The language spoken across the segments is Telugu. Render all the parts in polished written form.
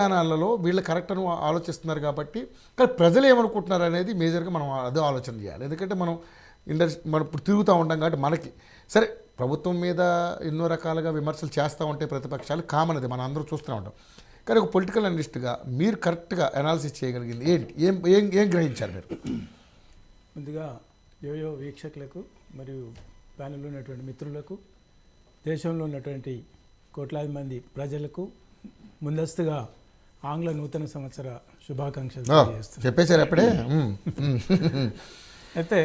విధానాలలో వీళ్ళు కరెక్ట్ అని ఆలోచిస్తున్నారు కాబట్టి, కానీ ప్రజలు ఏమనుకుంటున్నారు అనేది మేజర్గా మనం అదే ఆలోచన చేయాలి. ఎందుకంటే మనం మనం ఇప్పుడు తిరుగుతూ ఉంటాం కాబట్టి మనకి సరే ప్రభుత్వం మీద ఎన్నో రకాలుగా విమర్శలు చేస్తూ ఉంటే ప్రతిపక్షాలు కామన్, అది మనం అందరూ చూస్తూ ఉంటాం. కానీ ఒక పొలిటికల్ అనలిస్ట్గా మీరు కరెక్ట్గా అనాలిసిస్ చేయగలిగింది ఏంటి, ఏం ఏం ఏం గ్రహించారు మీరు? ముందుగా యోయో వీక్షకులకు మరియు ప్యానెల్లో ఉన్నటువంటి మిత్రులకు, దేశంలో ఉన్నటువంటి కోట్లాది మంది ప్రజలకు ముందస్తుగా ఆంగ్ల నూతన సంవత్సర శుభాకాంక్షలు చెప్పేశారు అప్పుడే. అయితే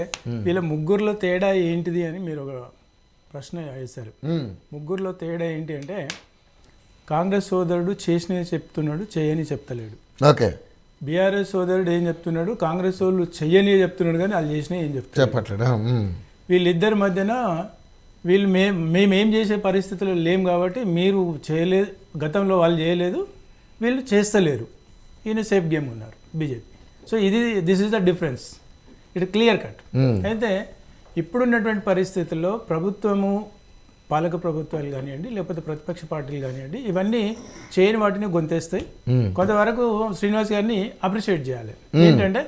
వీళ్ళ ముగ్గురులో తేడా ఏంటిది అని మీరు ఒక ప్రశ్న వేశారు. ముగ్గురులో తేడా ఏంటి అంటే, కాంగ్రెస్ సోదరుడు చేసినవి చెప్తున్నాడు, చేయని చెప్తలేడు. ఓకే. బీఆర్ఎస్ సోదరుడు ఏం చెప్తున్నాడు, కాంగ్రెస్ వాళ్ళు చెయ్యని చెప్తున్నాడు, కానీ వాళ్ళు చేసినా ఏం చెప్పట్లేదు. వీళ్ళిద్దరి మధ్యన వీళ్ళు మేమేం చేసే పరిస్థితుల్లో లేం కాబట్టి మీరు చేయలేదు, గతంలో వాళ్ళు చేయలేదు, వీళ్ళు చేస్తలేరు, ఈయన సేఫ్ గేమ్ ఉన్నారు BJP. So this is the difference, it clear cut. అయితే ఇప్పుడున్నటువంటి పరిస్థితుల్లో ప్రభుత్వము, పాలక ప్రభుత్వాలు కానివ్వండి, లేకపోతే ప్రతిపక్ష పార్టీలు కానివ్వండి, ఇవన్నీ చేయని వాటిని గొంతేస్తాయి. కొంతవరకు శ్రీనివాస్ గారిని అప్రిషియేట్ చేయాలి. ఏంటంటే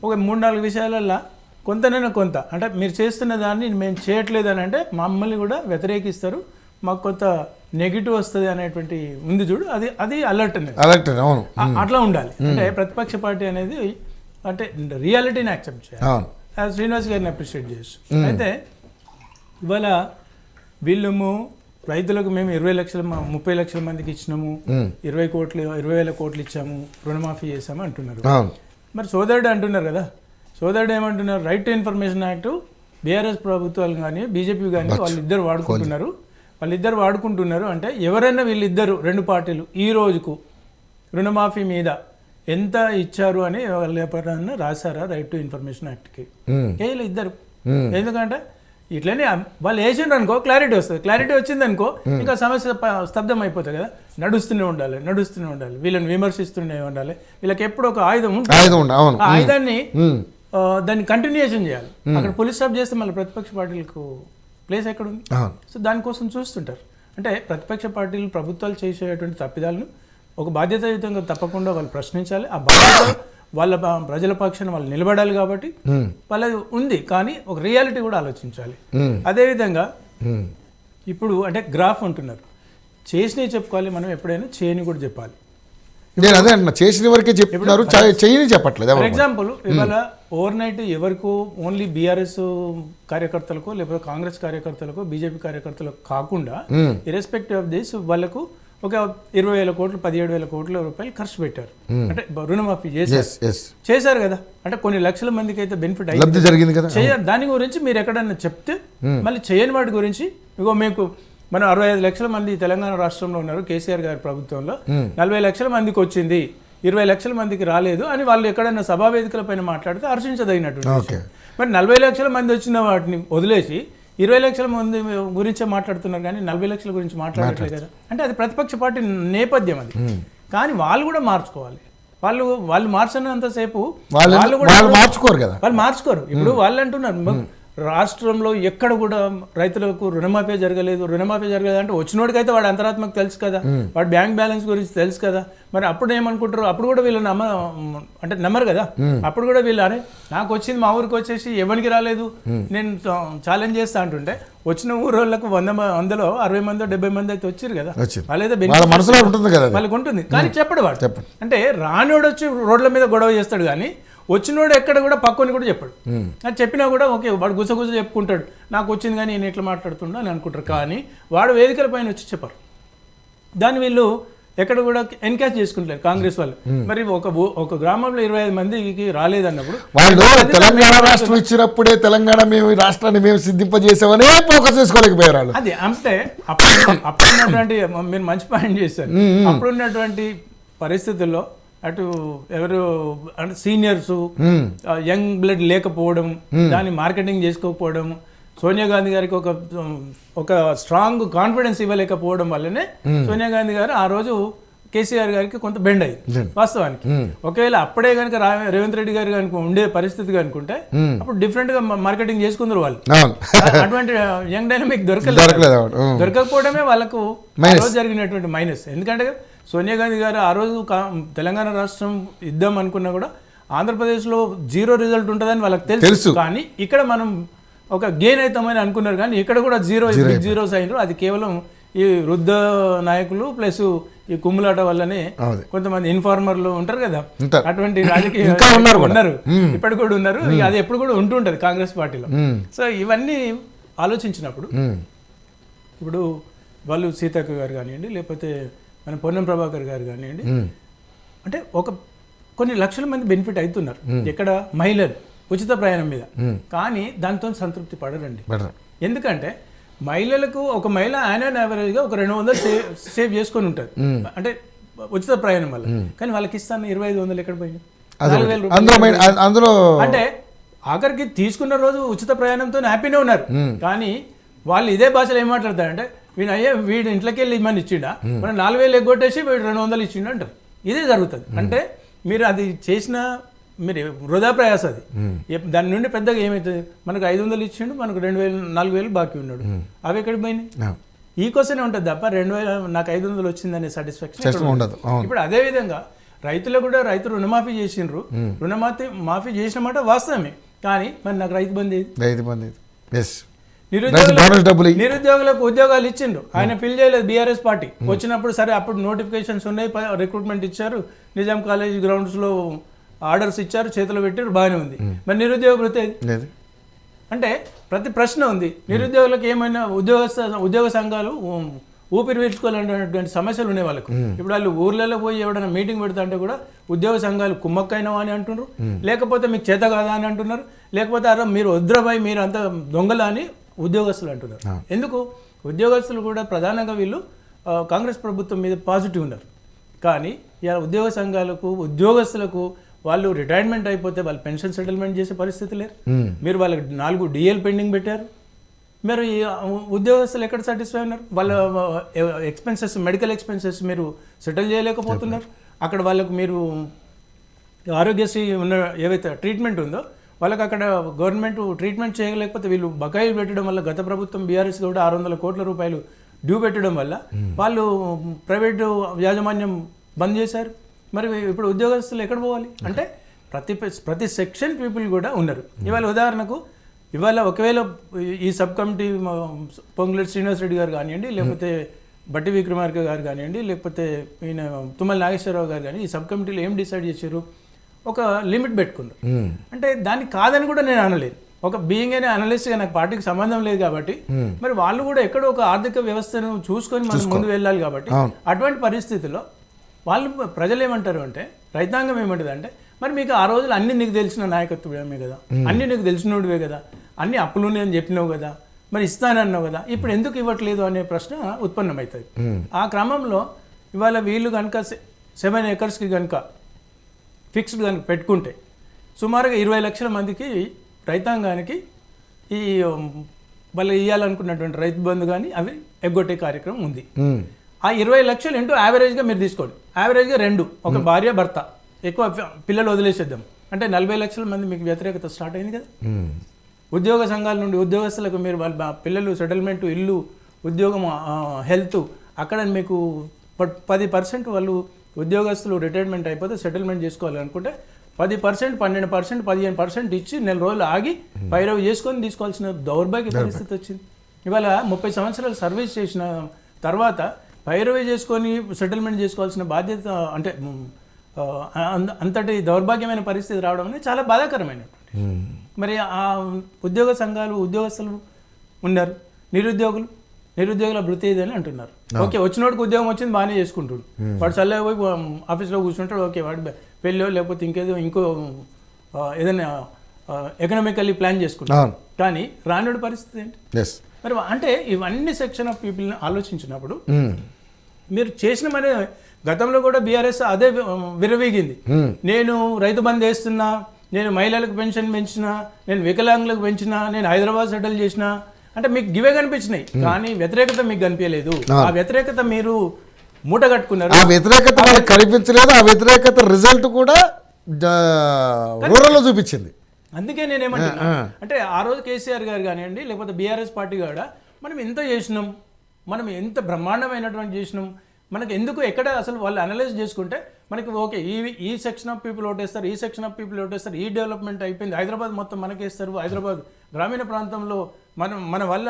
ఒక 3-4 విషయాలల్లో కొంతనైనా కొంత, అంటే మీరు చేస్తున్న దాన్ని మేము చేయట్లేదు అని అంటే మమ్మల్ని కూడా వ్యతిరేకిస్తారు, మాకు కొంత నెగిటివ్ వస్తుంది అనేటువంటి ఉంది చూడు, అది అలర్ట్ అనేది అట్లా ఉండాలి. అంటే ప్రతిపక్ష పార్టీ అనేది అంటే రియాలిటీని యాక్సెప్ట్ చేయాలి. శ్రీనివాస్ గారిని అప్రిషియేట్ చేస్తూ, అయితే ఇవాళ వీళ్ళము రైతులకు మేము 30 లక్షల మందికి ఇచ్చినాము, 20,000 కోట్లు ఇచ్చాము, రుణమాఫీ చేసాము అంటున్నారు. మరి సోదరుడు అంటున్నారు కదా, సోదరుడు ఏమంటున్నారు, right to information act BRS ప్రభుత్వాలు కానీ బీజేపీ కానీ వాళ్ళిద్దరు వాడుకుంటున్నారు. అంటే ఎవరైనా వీళ్ళిద్దరు 2 పార్టీలు ఈ రోజుకు రుణమాఫీ మీద ఎంత ఇచ్చారు అని వాళ్ళు ఎవరైనా రాశారా రైట్ టు ఇన్ఫర్మేషన్ యాక్ట్కి? వేయలే ఇద్దరు. ఎందుకంటే ఇట్లనే వాళ్ళు వేసిండ్రు అనుకో క్లారిటీ వస్తుంది, క్లారిటీ వచ్చింది అనుకో ఇంకా సమస్య స్తబ్దం అయిపోతుంది కదా. నడుస్తూనే ఉండాలి, వీళ్ళని విమర్శిస్తూనే ఉండాలి. వీళ్ళకి ఎప్పుడు ఒక ఆయుధం ఉంటుంది, ఆ ఆయుధాన్ని దాన్ని కంటిన్యూషన్ చేయాలి. అక్కడ పోలీస్ స్టాప్ చేస్తే మళ్ళీ ప్రతిపక్ష పార్టీలకు ప్లేస్ ఎక్కడ ఉంది? సో దానికోసం చూస్తుంటారు. అంటే ప్రతిపక్ష పార్టీలు ప్రభుత్వాలు చేసేటువంటి తప్పిదాలను ఒక బాధ్యతాయుతంగా తప్పకుండా వాళ్ళు ప్రశ్నించాలి. ఆ బాధ్యత వాళ్ళ ప్రజల పక్షాన వాళ్ళు నిలబడాలి కాబట్టి వాళ్ళది ఉంది, కానీ ఒక రియాలిటీ కూడా ఆలోచించాలి. అదేవిధంగా ఇప్పుడు అంటే గ్రాఫ్ అంటున్నారు, చేసినవి చెప్పుకోవాలి, మనం ఎప్పుడైనా చేయని కూడా చెప్పాలి. నేను అదే అన్న, చేసిన వరకే చెప్తున్నారు, చేయని చెప్పట్లేదు. ఫర్ ఎగ్జాంపుల్ ఇవాళ ఓవర్ నైట్ ఎవరికో ఓన్లీ బీఆర్ఎస్ కార్యకర్తలకు, లేకపోతే కాంగ్రెస్ కార్యకర్తలకు, బీజేపీ కార్యకర్తలకు కాకుండా ఇర్రెస్పెక్టివ్ ఆఫ్ దిస్ వాళ్ళకు ఒక 20,000 కోట్లు 17,000 కోట్ల రూపాయలు ఖర్చు పెట్టారు. అంటే రుణమాఫీ చేశారు కదా, అంటే కొన్ని లక్షల మందికి అయితే బెనిఫిట్ అయ్యింది. దాని గురించి మీరు ఎక్కడన్నా చెప్తే మళ్ళీ చేయని వాటి గురించి, ఇగో మీకు మనం 65 లక్షల మంది తెలంగాణ రాష్ట్రంలో ఉన్నారు, కేసీఆర్ గారి ప్రభుత్వంలో 40 లక్షల మందికి వచ్చింది, 20 లక్షల మందికి రాలేదు అని వాళ్ళు ఎక్కడైనా సభా వేదికల పైన మాట్లాడితే హర్షించదగినట్టు. మరి 40 లక్షల మంది వచ్చిన వాటిని వదిలేసి 20 లక్షల మంది గురించే మాట్లాడుతున్నారు, కానీ 40 లక్షల గురించి మాట్లాడట్లేదు కదా. అంటే అది ప్రతిపక్ష పార్టీ నేపథ్యం అది. కానీ వాళ్ళు కూడా మార్చుకోవాలి. వాళ్ళు మార్చినంతసేపు వాళ్ళు మార్చుకోరు కదా, వాళ్ళు మార్చుకోరు. ఇప్పుడు వాళ్ళు అంటున్నారు రాష్ట్రంలో ఎక్కడ కూడా రైతులకు రుణమాఫీ జరగలేదు అంటే వచ్చినోడికైతే వాడు అంతరాత్మకు తెలుసు కదా, వాడు బ్యాంక్ బ్యాలెన్స్ గురించి తెలుసు కదా. మరి అప్పుడు ఏమనుకుంటారు, అప్పుడు కూడా వీళ్ళు నమ్మరు కదా. అప్పుడు కూడా వీళ్ళు అరే నాకు వచ్చింది, మా ఊరికి వచ్చేసి ఎవరికి రాలేదు, నేను ఛాలెంజ్ చేస్తా అంటుంటే వచ్చిన ఊరోళ్ళకు 100లో 60 మంది 70 మంది అయితే వచ్చారు కదా, వాళ్ళకి ఉంటుంది. కానీ చెప్పడు వాడు, అంటే రానివాడు వచ్చి రోడ్ల మీద గొడవ చేస్తాడు, కానీ వచ్చినోడు ఎక్కడ కూడా పక్కని కూడా చెప్పాడు. అది చెప్పినా కూడా ఓకే వాడు గుసగుస చెప్పుకుంటాడు, నాకు వచ్చింది కానీ నేను ఎట్లా మాట్లాడుతున్నా అని అనుకుంటారు. కానీ వాడు వేదికల పైన వచ్చి చెప్పారు. దాన్ని వీళ్ళు ఎక్కడ కూడా ఎన్కాష్ చేసుకుంటారు కాంగ్రెస్ వాళ్ళు. మరి ఒక గ్రామంలో 25 మందికి రాలేదన్నప్పుడు వాళ్ళు తెలంగాణ రాష్ట్రం ఇచ్చినప్పుడే తెలంగాణ మేము రాష్ట్రాన్ని మేము సిద్ధింపజేసామని ఫోకస్ చేసుకోలేకపోయారు. అది అంటే అప్పుడున్నటువంటి మీరు మంచి పాయింట్ చేశారు. అప్పుడున్నటువంటి పరిస్థితుల్లో అటు ఎవరు అంటే సీనియర్స్ యంగ్ బ్లడ్ లేకపోవడం, దాన్ని మార్కెటింగ్ చేసుకోకపోవడం, సోనియా గాంధీ గారికి ఒక స్ట్రాంగ్ కాన్ఫిడెన్స్ ఇవ్వలేకపోవడం వల్లనే సోనియా గాంధీ గారు ఆ రోజు కేసీఆర్ గారికి కొంత బెండ్ అయ్యింది వాస్తవానికి. ఒకవేళ అప్పుడే కనుక రేవంత్ రెడ్డి గారు కనుక ఉండే పరిస్థితి అనుకుంటే అప్పుడు డిఫరెంట్ గా మార్కెటింగ్ చేసుకుందరు వాళ్ళు. అటువంటి యంగ్ డైనమిక్ దొరకకపోవడమే వాళ్ళకు జరిగినటువంటి మైనస్. ఎందుకంటే సోనియా గాంధీ గారు ఆ రోజు తెలంగాణ రాష్ట్రం ఇద్దాం అనుకున్నా కూడా ఆంధ్రప్రదేశ్లో 0 రిజల్ట్ ఉంటుందని వాళ్ళకి తెలుసు. కానీ ఇక్కడ మనం ఒక గెయిన్ అవుతామని అనుకున్నారు, కానీ ఇక్కడ కూడా జీరోస్ అయినారు. అది కేవలం ఈ వృద్ధ నాయకులు ప్లస్ ఈ కుమ్ములాట వల్లనే కొంతమంది ఇన్ఫార్మర్లు ఉంటారు కదా, అటువంటి రాజకీయ ఉన్నారు, ఇప్పటికి కూడా ఉన్నారు. అది ఎప్పుడు కూడా ఉంటుంటది కాంగ్రెస్ పార్టీలో. సో ఇవన్నీ ఆలోచించినప్పుడు ఇప్పుడు వాళ్ళు సీతక్క గారు కానివ్వండి, లేకపోతే మన పొన్నం ప్రభాకర్ గారు కానివ్వండి, అంటే కొన్ని లక్షల మంది బెనిఫిట్ అవుతున్నారు. ఎక్కడ మహిళలు ఉచిత ప్రయాణం మీద, కానీ దాంతో సంతృప్తి పడరండి. ఎందుకంటే మహిళలకు ఒక మహిళ యావరేజ్గా ఒక 200 సేవ్ చేసుకొని ఉంటుంది, అంటే ఉచిత ప్రయాణం వల్ల. కానీ వాళ్ళకి ఇస్తాను 2500 ఎక్కడ పోయింది? 4000 అంటే ఆఖరికి తీసుకున్న రోజు ఉచిత ప్రయాణంతో హ్యాపీనే ఉన్నారు. కానీ వాళ్ళు ఇదే భాషలో ఏం మాట్లాడతారంటే వీడు ఇంట్లోకి వెళ్ళి ఇమ్మని ఇచ్చిండా, మనం 4000 ఎగ్గొట్టేసి వీడు 200 ఇచ్చిండు అంటారు. ఇదే జరుగుతుంది. అంటే మీరు అది చేసిన మీరు వృధా ప్రయాస అది. దాని నుండి పెద్దగా ఏమవుతుంది? మనకు 500 ఇచ్చిండు, మనకు 4000 బాకీ ఉన్నాడు, అవి ఎక్కడికి పోయినాయి? ఈ కోసమే ఉంటుంది తప్ప 2000 నాకు 500 వచ్చిందనే సాటిస్ఫాక్షన్ ఉండదు. ఇప్పుడు అదే విధంగా రైతులు కూడా రైతు రుణమాఫీ చేసిండ్రు, మాఫీ చేసిన మాట వాస్తవమే. కానీ మరి నాకు రైతు బంధు నిరుద్యోగులకు ఉద్యోగాలు ఇచ్చిండ్రు, ఆయన ఫిల్ చేయలేదు బీఆర్ఎస్ పార్టీ వచ్చినప్పుడు. సరే అప్పుడు నోటిఫికేషన్స్ ఉన్నాయి, రిక్రూట్మెంట్ ఇచ్చారు, నిజాం కాలేజ్ గ్రౌండ్స్లో ఆర్డర్స్ ఇచ్చారు, చేతిలో పెట్టారు, బాగానే ఉంది. మరి నిరుద్యోగ వృత్తి అంటే ప్రతి ప్రశ్న ఉంది. నిరుద్యోగులకు ఏమైనా ఉద్యోగ సంఘాలు ఊపిరి పీల్చుకోవాలనేటువంటి సమస్యలు ఉన్నాయి వాళ్ళకు. ఇప్పుడు వాళ్ళు ఊర్లలో పోయి ఎవరైనా మీటింగ్ పెడతా అంటే కూడా ఉద్యోగ సంఘాలు కుమ్మక్కైనవా అని అంటున్నారు, లేకపోతే మీకు చేత కాదా అని అంటున్నారు, లేకపోతే అరే మీరు వద్రబాయి మీరు అంత దొంగల అని ఉద్యోగస్తులు అంటున్నారు. ఎందుకు? ఉద్యోగస్తులు కూడా ప్రధానంగా వీళ్ళు కాంగ్రెస్ ప్రభుత్వం మీద పాజిటివ్ ఉన్నారు. కానీ ఇలా ఉద్యోగ సంఘాలకు ఉద్యోగస్తులకు వాళ్ళు రిటైర్మెంట్ అయిపోతే వాళ్ళు పెన్షన్ సెటిల్మెంట్ చేసే పరిస్థితి లేరు. మీరు వాళ్ళకి 4 DL పెండింగ్ పెట్టారు. మీరు ఈ ఉద్యోగస్తులు ఎక్కడ సాటిస్ఫై ఉన్నారు? వాళ్ళ ఎక్స్పెన్సెస్, మెడికల్ ఎక్స్పెన్సెస్ మీరు సెటిల్ చేయలేకపోతున్నారు. అక్కడ వాళ్ళకు మీరు ఆరోగ్యశ్రీ ఉన్న ఏవైతే ట్రీట్మెంట్ ఉందో వాళ్ళకి అక్కడ గవర్నమెంట్ ట్రీట్మెంట్ చేయలేకపోతే వీళ్ళు బకాయిలు పెట్టడం వల్ల గత ప్రభుత్వం బీఆర్ఎస్ కూడా 600 కోట్ల రూపాయలు డ్యూ పెట్టడం వల్ల వాళ్ళు ప్రైవేటు యాజమాన్యం బంద్ చేశారు. మరి ఇప్పుడు ఉద్యోగస్తులు ఎక్కడ పోవాలి? అంటే ప్రతి సెక్షన్ పీపుల్ కూడా ఉన్నారు. ఇవాళ ఉదాహరణకు ఒకవేళ ఈ సబ్ కమిటీ పొంగులేటి శ్రీనివాస్ రెడ్డి గారు కానివ్వండి, లేకపోతే బట్టి విక్రమార్క గారు కానివ్వండి, లేకపోతే ఈయన తుమ్మల నాగేశ్వరరావు గారు కానీ ఈ సబ్ కమిటీలో ఏం డిసైడ్ చేశారు? ఒక లిమిట్ పెట్టుకున్నారు. అంటే దానికి కాదని కూడా నేను అనలేదు. ఒక బీయింగ్ అనే అనలిస్ట్గా నాకు పార్టీకి సంబంధం లేదు కాబట్టి మరి వాళ్ళు కూడా ఎక్కడో ఒక ఆర్థిక వ్యవస్థను చూసుకొని మనం ముందు వెళ్ళాలి. కాబట్టి అటువంటి పరిస్థితుల్లో వాళ్ళు ప్రజలు ఏమంటారు అంటే, రైతాంగం ఏమంటుంది అంటే, మరి మీకు ఆ రోజులు అన్ని నీకు తెలిసిన నాయకత్వమే కదా, అన్ని నీకు తెలిసినోడివే కదా, అన్ని అప్పులు అని చెప్పినావు కదా, మరి ఇస్తానన్నావు కదా, ఇప్పుడు ఎందుకు ఇవ్వట్లేదు అనే ప్రశ్న ఉత్పన్నమవుతుంది. ఆ క్రమంలో ఇవాళ వీళ్ళు కనుక 7 acresకి కనుక ఫిక్స్డ్ కనుక పెట్టుకుంటే సుమారుగా 20 లక్షల మందికి రైతాంగానికి ఈ వాళ్ళు ఇవ్వాలనుకున్నటువంటి రైతు బంధు కానీ అవి ఎగ్గొట్టే కార్యక్రమం ఉంది. ఆ 20 లక్షలు ఇంటూ యావరేజ్గా మీరు తీసుకోండి, యావరేజ్గా 2, ఒక భార్య భర్త, ఎక్కువ పిల్లలు వదిలేసేద్దాం అంటే 40 లక్షల మంది మీకు వ్యతిరేకత స్టార్ట్ అయింది కదా. ఉద్యోగ సంఘాల నుండి ఉద్యోగస్తులకు మీరు వాళ్ళ పిల్లలు సెటిల్మెంట్, ఇల్లు, ఉద్యోగం, హెల్త్, అక్కడ మీకు 10% వాళ్ళు ఉద్యోగస్తులు రిటైర్మెంట్ అయిపోతే సెటిల్మెంట్ చేసుకోవాలనుకుంటే 10%, 12%, 15% ఇచ్చి 4 రోజులు ఆగి పైరవి చేసుకొని తీసుకోవాల్సిన దౌర్భాగ్య పరిస్థితి వచ్చింది. ఇవాళ 30 సంవత్సరాలు సర్వీస్ చేసిన తర్వాత పైరవి చేసుకొని సెటిల్మెంట్ చేసుకోవాల్సిన బాధ్యత అంటే అంతటి దౌర్భాగ్యమైన పరిస్థితి రావడం అనేది చాలా బాధాకరమైనటువంటి. మరి ఆ ఉద్యోగ సంఘాలు, ఉద్యోగస్తులు ఉన్నారు, నిరుద్యోగుల వృత్తి ఏదని అంటున్నారు. ఓకే, వచ్చినోడికి ఉద్యోగం వచ్చింది బాగానే చేసుకుంటాడు, వాడు చల్లగా పోయి ఆఫీస్లో కూర్చుంటాడు, ఓకే వాడు పెళ్ళో లేకపోతే ఇంకో ఏదైనా ఎకనామికల్లీ ప్లాన్ చేసుకుంటాడు. కానీ రానుడి పరిస్థితి ఏంటి? మరి అంటే ఇవన్నీ సెక్షన్ ఆఫ్ పీపుల్ని ఆలోచించినప్పుడు మీరు చేసిన మరి గతంలో కూడా బీఆర్ఎస్ అదే విరవీగింది. నేను రైతు బంద్ వేస్తున్నా, నేను మహిళలకు పెన్షన్ పెంచినా, నేను వికలాంగులకు పెంచినా, నేను హైదరాబాద్ సెటిల్ చేసినా అంటే మీకు గివే కనిపించినాయి, కానీ వ్యతిరేకత మీకు కనిపించలేదు. ఆ వ్యతిరేకత మీరు మూట కట్టుకున్నారు. ఆ వ్యతిరేకత మనకు కనిపించలేదు. ఆ వ్యతిరేకత రిజల్ట్ కూడా రూరల్లో చూపించింది. అందుకే నేనేమంటున్నా అంటే ఆ రోజు కేసీఆర్ గారు కానివ్వండి, లేకపోతే బీఆర్ఎస్ పార్టీ కూడా మనం ఎంత చేసినాం, మనం ఎంత బ్రహ్మాండమైనటువంటి చేసినాం, మనకి ఎందుకు ఎక్కడ అసలు వాళ్ళు అనలైజ్ చేసుకుంటే మనకి ఓకే ఈ సెక్షన్ ఆఫ్ పీపుల్ ఓటేస్తారు, ఈ సెక్షన్ ఆఫ్ పీపుల్ ఓటేస్తారు, ఈ డెవలప్మెంట్ అయిపోయింది, హైదరాబాద్ మొత్తం మనకేస్తారు, హైదరాబాద్ గ్రామీణ ప్రాంతంలో మన వల్ల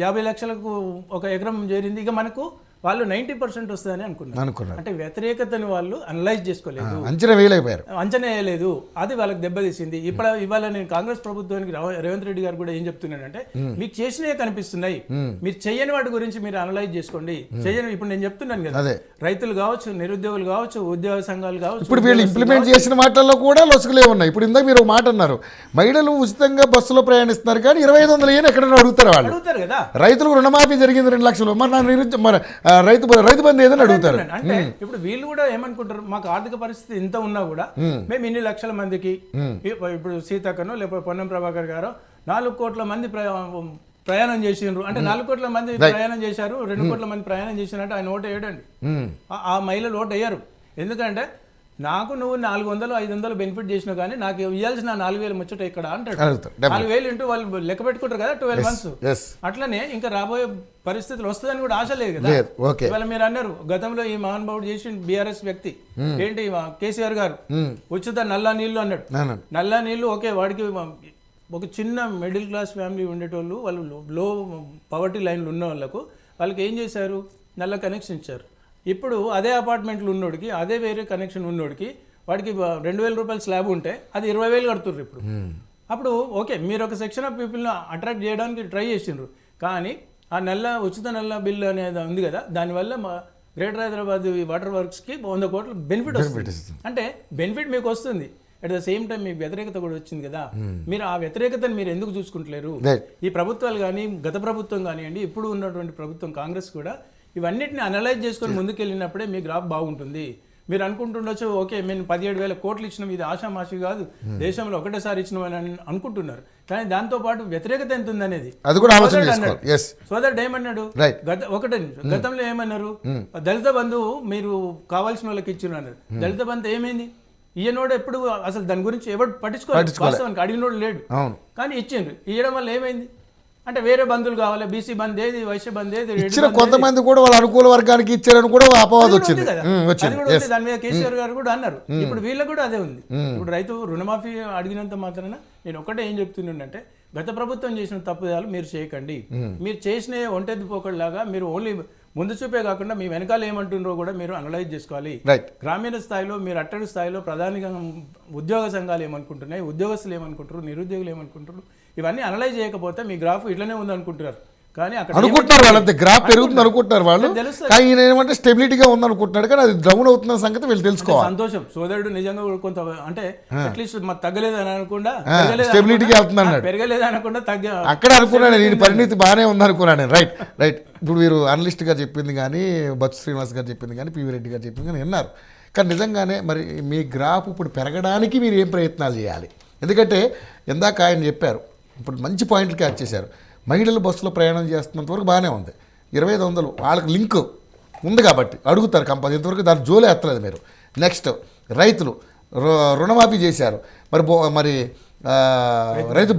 50 లక్షలకు ఒక ఎకరం చేరింది, ఇక మనకు వాళ్ళు 90% వస్తుందని అనుకున్నారు. అంటే వ్యతిరేకతను వాళ్ళు అనలైజ్ చేసుకోలేదు, అంచనా వేయలేకపోయారు, అంచనా వేయలేదు. అది వాళ్ళకి దెబ్బతీసింది. ఇవాళ నేను కాంగ్రెస్ ప్రభుత్వానికి రేవంత్ రెడ్డి గారు కూడా ఏం చెప్తున్నానంటే, మీకు చేసినవి కనిపిస్తున్నాయి, మీరు చేయని వాటి గురించి మీరు అనలైజ్ చేసుకోండి. ఇప్పుడు నేను చెప్తున్నాను కదా, రైతులు కావచ్చు, నిరుద్యోగులు కావచ్చు, ఉద్యోగ సంఘాలు కావచ్చు, ఇప్పుడు వీళ్ళు ఇంప్లిమెంట్ చేసిన వాటిల్లో కూడా లొసుగులే ఉన్నాయి. ఇప్పుడు ఇందాక మీరు ఒక మాట అన్నారు, మహిళలు ఉచితంగా బస్సులో ప్రయాణిస్తున్నారు కానీ 2500 ఏం ఎక్కడైనా అడుగుతారు వాళ్ళు. అడుగుతారు కదా, రైతులకు రుణమాఫీ జరిగింది 2 లక్షలు, మరి రైతు బంధు ఏదని అడుగుతారు. అంటే ఇప్పుడు వీళ్ళు కూడా ఏమనుకుంటారు, మాకు ఆర్థిక పరిస్థితి ఇంత ఉన్నా కూడా మేము ఇన్ని లక్షల మందికి, ఇప్పుడు సీతక్కను లేకపోతే పొన్నం ప్రభాకర్ గారు 4 కోట్ల మంది ప్రయాణం చేసిండ్రు అంటే 4 కోట్ల మంది ప్రయాణం చేశారు, 2 కోట్ల మంది ప్రయాణం చేసినట్టు ఆయన ఓటు వేయడండి. ఆ మహిళలు ఓటు వేయరు. ఎందుకంటే నాకు నువ్వు 400-500 బెనిఫిట్ చేసినా కానీ నాకు ఇవ్వాల్సిన 4000 ముచ్చట ఇక్కడ అంటాడు. 4000 ఇంటూ వాళ్ళు లెక్క పెట్టుకుంటారు కదా 12 months. అట్లనే ఇంకా రాబోయే పరిస్థితులు వస్తుందని కూడా ఆశ లేదు కదా. ఇవాళ మీరు అన్నారు, గతంలో ఈ మహానుభావుడు చేసిన బీఆర్ఎస్ వ్యక్తి ఏంటి కేసీఆర్ గారు ఉచిత నల్లా నీళ్లు అన్నాడు. నల్లా నీళ్లు ఓకే, వాడికి ఒక చిన్న మిడిల్ క్లాస్ ఫ్యామిలీ ఉండేటోళ్ళు, వాళ్ళు లో పవర్టీ లైన్లు ఉన్న వాళ్ళకి ఏం చేశారు, నల్ల కనెక్షన్ ఇచ్చారు. ఇప్పుడు అదే అపార్ట్మెంట్లు ఉన్నోడికి, అదే వేరే కనెక్షన్ ఉన్నోడికి, వాడికి 2000 రూపాయలు స్లాబ్ ఉంటే అది 20,000 కడుతుర్రు ఇప్పుడు. అప్పుడు ఓకే, మీరు ఒక సెక్షన్ ఆఫ్ పీపుల్ని అట్రాక్ట్ చేయడానికి ట్రై చేసిండ్రు, కానీ ఆ ఉచిత నల్ల బిల్లు అనేది ఉంది కదా, దానివల్ల మా గ్రేటర్ హైదరాబాద్ వాటర్ వర్క్స్కి 100 కోట్ల బెనిఫిట్ వస్తుంది. అంటే బెనిఫిట్ మీకు వస్తుంది, అట్ ద సేమ్ టైం మీకు వ్యతిరేకత కూడా వచ్చింది కదా. మీరు ఆ వ్యతిరేకతను మీరు ఎందుకు చూసుకుంటలేరు? ఈ ప్రభుత్వాలు కానీ, గత ప్రభుత్వం కానివ్వండి, ఇప్పుడు ఉన్నటువంటి ప్రభుత్వం కాంగ్రెస్ కూడా ఇవన్నిటిని అనలైజ్ చేసుకొని ముందుకెళ్ళినప్పుడే మీ గ్రాఫ్ బాగుంటుంది. మీరు అనుకుంటుండొచ్చు, ఓకే మేము 17,000 కోట్లు ఇచ్చినాం, ఇది ఆషామాషి కాదు, దేశంలో ఒకటేసారి ఇచ్చినామని అనుకుంటున్నారు. కానీ దాంతోపాటు వ్యతిరేకత ఎంత ఉందనేది సోదరుడు ఏమన్నాడు, గతంలో ఏమన్నారు, దళిత బంధువు మీరు కావాల్సిన వాళ్ళకి ఇచ్చినారు. దళిత బంధు ఏమైంది? ఈయనోడు ఎప్పుడు అసలు దాని గురించి ఎవరు పట్టించుకోవాలి, వాస్తవానికి అడిగినోడు లేడు, కానీ ఇచ్చిండ్రు. ఇవ్వడం వల్ల ఏమైంది అంటే వేరే బంధువులు కావాలి, బీసీ బంద్ ఏది, వైశ్య బంద్ ఏది, కొంతమంది కూడా వాళ్ళ అనుకూల వర్గానికి ఇచ్చారని కూడా అపవాదం వచ్చింది కదా. దాని మీద కేసీఆర్ గారు కూడా అన్నారు. ఇప్పుడు వీళ్ళకి కూడా అదే ఉంది. ఇప్పుడు రైతు రుణమాఫీ అడిగినంత మాత్రాన నేను ఒకటే ఏం చెప్తున్నానంటే, గత ప్రభుత్వం చేసిన తప్పుదాలు మీరు చేయకండి. మీరు చేసిన ఒంటెద్దు పోకడలాగా మీరు ఓన్లీ ముందు చూపే కాకుండా మీ వెనకాల ఏమంటుండ్రో కూడా మీరు అనలైజ్ చేసుకోవాలి. గ్రామీణ స్థాయిలో, మీరు అట్టడి స్థాయిలో ప్రధానంగా ఉద్యోగ సంఘాలు ఏమనుకుంటున్నాయి, ఉద్యోగస్తులు ఏమనుకుంటారు, నిరుద్యోగులు ఏమనుకుంటారు, ఇవన్నీ అనలైజ్ చేయకపోతే మీ గ్రాఫ్ ఇట్లనే ఉంది అనుకుంటున్నారు. కానీ అక్కడ అనుకుంటారు వాళ్ళంతే, గ్రాఫ్ పెరుగుతుంది అనుకుంటున్నారు వాళ్ళు, కానీ ఈయన ఏమంటే స్టెబిలిటీగా ఉంది అనుకుంటున్నాడు, కానీ అది డౌన్ అవుతున్న సంగతి వీళ్ళు తెలుసుకోవాలి. సంతోషం, సోదరుడు నిజంగా కొంత అంటే అట్లీస్ట్ మాకు తగ్గలేదు అని అనుకుండా స్టెబిలిటీగా వెళ్తున్నాడు, పెరగలేదు అనకుండా అక్కడ అనుకున్నాను నేను పరిణితి బాగానే ఉంది అనుకున్నాను. రైట్. ఇప్పుడు మీరు అనలిస్ట్ గారు చెప్పింది కానీ, బచ్చు శ్రీనివాస్ గారు చెప్పింది కానీ, పివి రెడ్డి గారు చెప్పింది కానీ విన్నారు. కానీ నిజంగానే మరి మీ గ్రాఫ్ ఇప్పుడు పెరగడానికి మీరు ఏం ప్రయత్నాలు చేయాలి? ఎందుకంటే ఇందాక ఆయన చెప్పారు, ఇప్పుడు మంచి పాయింట్లు క్యాచ్ చేశారు. మహిళలు బస్సులో ప్రయాణం చేస్తున్నంత వరకు బాగానే ఉంది, 2500 వాళ్ళకి లింక్ ఉంది కాబట్టి అడుగుతారు కంపల్సరీ. ఇంతవరకు దాని జోలే ఎత్తలేదు మీరు. నెక్స్ట్ రైతులు రుణమాఫీ చేశారు, మరి రైతు బంధు